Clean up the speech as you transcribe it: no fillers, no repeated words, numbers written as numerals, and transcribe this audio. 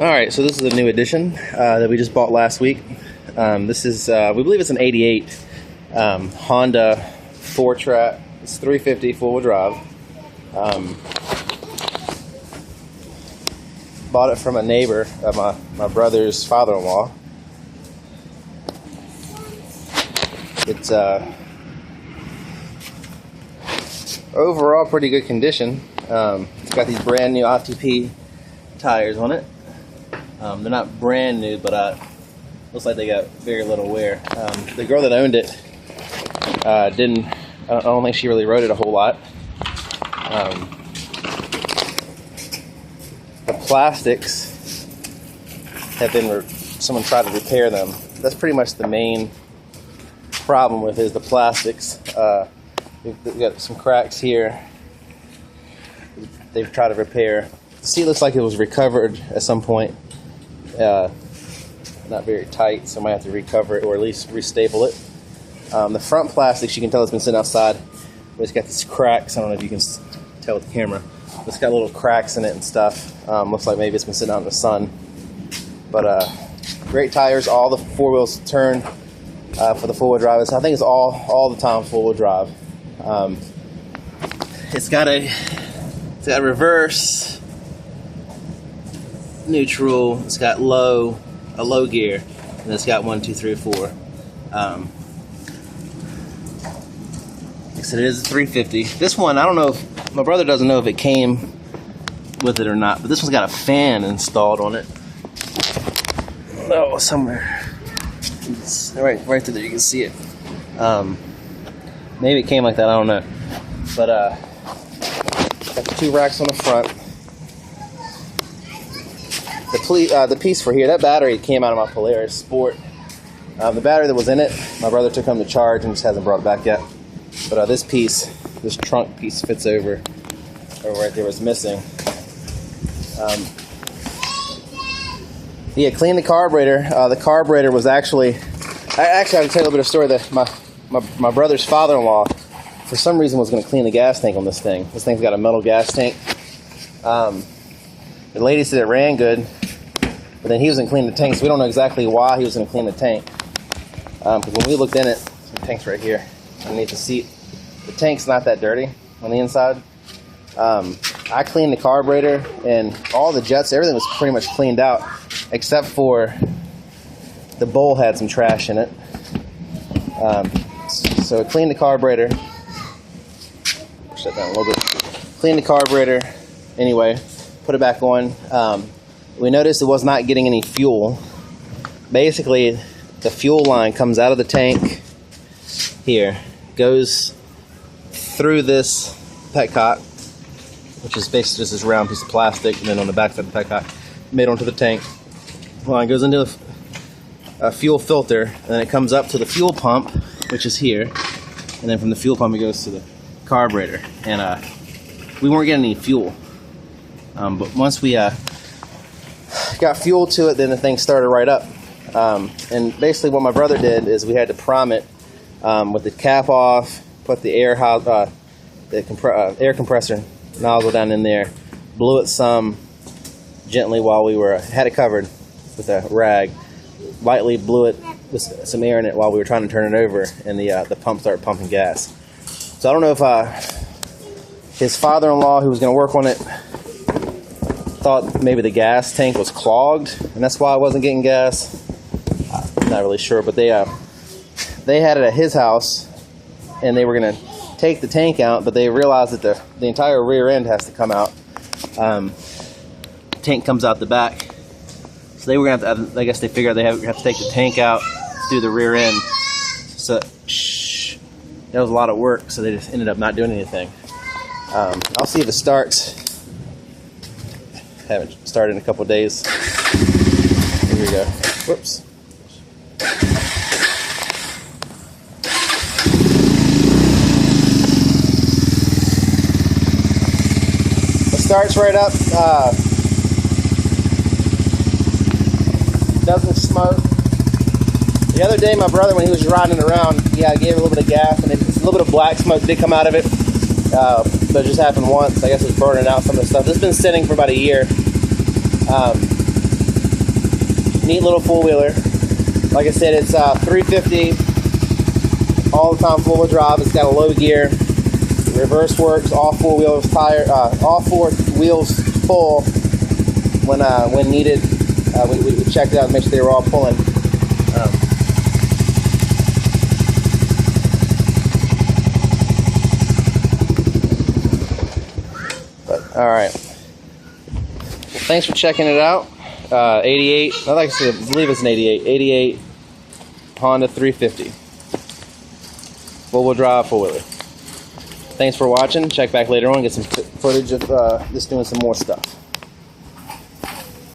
Alright, so this is a new edition that we just bought last week. This is, we believe it's an 88 Honda Fourtrax. It's 350 four-wheel drive. Bought it from a neighbor of my brother's father-in-law. It's overall pretty good condition. It's got these brand new ITP tires on it. They're not brand new, but looks like they got very little wear. The girl that owned it I don't think she really rode it a whole lot. The plastics have been, someone tried to repair them. That's pretty much the main problem with it, is the plastics. We've got some cracks here. They've tried to repair. The seat looks like it was recovered at some point. Not very tight, so I might have to recover it or at least restaple it. The front plastics, you can tell it's been sitting outside. But it's got these cracks. I don't know if you can tell with the camera. It's got little cracks in it and stuff. Looks like maybe it's been sitting out in the sun. But great tires. All the four wheels turn for the four-wheel drive. I think it's all the time four-wheel drive. It's got a reverse, neutral. It's got a low gear, and it's got 1, 2, 3, 4. Like I said, it is a 350. This one, I don't know if my brother doesn't know if it came with it or not, but this one's got a fan installed on it. Oh, somewhere. It's right through there. You can see it. Maybe it came like that. I don't know. But got the 2 racks on the front. The piece for here, that battery came out of my Polaris Sport. The battery that was in it, my brother took home to charge and just hasn't brought it back yet. But this trunk piece fits over right there was missing. Yeah, clean the carburetor. The carburetor was actually I have to tell you a little bit of story that my brother's father-in-law, for some reason, was going to clean the gas tank on this thing. This thing's got a metal gas tank. The lady said it ran good, but then he was going to clean the tank, so we don't know exactly why he was going to clean the tank. Because when we looked in it, the tank's right here, underneath the seat. The tank's not that dirty on the inside. I cleaned the carburetor, and all the jets, everything was pretty much cleaned out, except for the bowl had some trash in it. So I cleaned the carburetor. Push that down a little bit. Cleaned the carburetor anyway, put it back on. We noticed it was not getting any fuel. Basically, the fuel line comes out of the tank here, goes through this petcock, which is basically just this round piece of plastic, and then on the back side of the petcock, made onto the tank. Line goes into a fuel filter, and then it comes up to the fuel pump, which is here, and then from the fuel pump it goes to the carburetor. And we weren't getting any fuel, but once we got fuel to it, then the thing started right up. And basically what my brother did is we had to prime it with the cap off, put the air compressor nozzle down in there, blew it some gently while we had it covered with a rag, lightly blew it with some air in it while we were trying to turn it over, and the pump started pumping gas. So I don't know if his father-in-law, who was going to work on it, thought maybe the gas tank was clogged, and that's why I wasn't getting gas. I'm not really sure, but they had it at his house, and they were going to take the tank out, but they realized that the entire rear end has to come out. Tank comes out the back. So they were going to have to, I guess they figured they have to take the tank out through the rear end. So, that was a lot of work, so they just ended up not doing anything. I'll see if it starts. Haven't started in a couple days. Here we go. Whoops. It starts right up. Doesn't smoke. The other day, my brother, when he was riding around, I gave it a little bit of gas, and a little bit of black smoke did come out of it. But it just happened once. I guess it was burning out some of the stuff. This has been sitting for about a year. Neat little four-wheeler. Like I said, it's 350 all the time, four-wheel drive. It's got a low gear. Reverse works. All four wheels full when needed. We checked it out to make sure they were all pulling. All right. Well, thanks for checking it out. 88. I like I said, I believe it's an 88. 88 Honda 350. Four-wheel drive, four-wheeler. Thanks for watching. Check back later on. Get some footage of this doing some more stuff.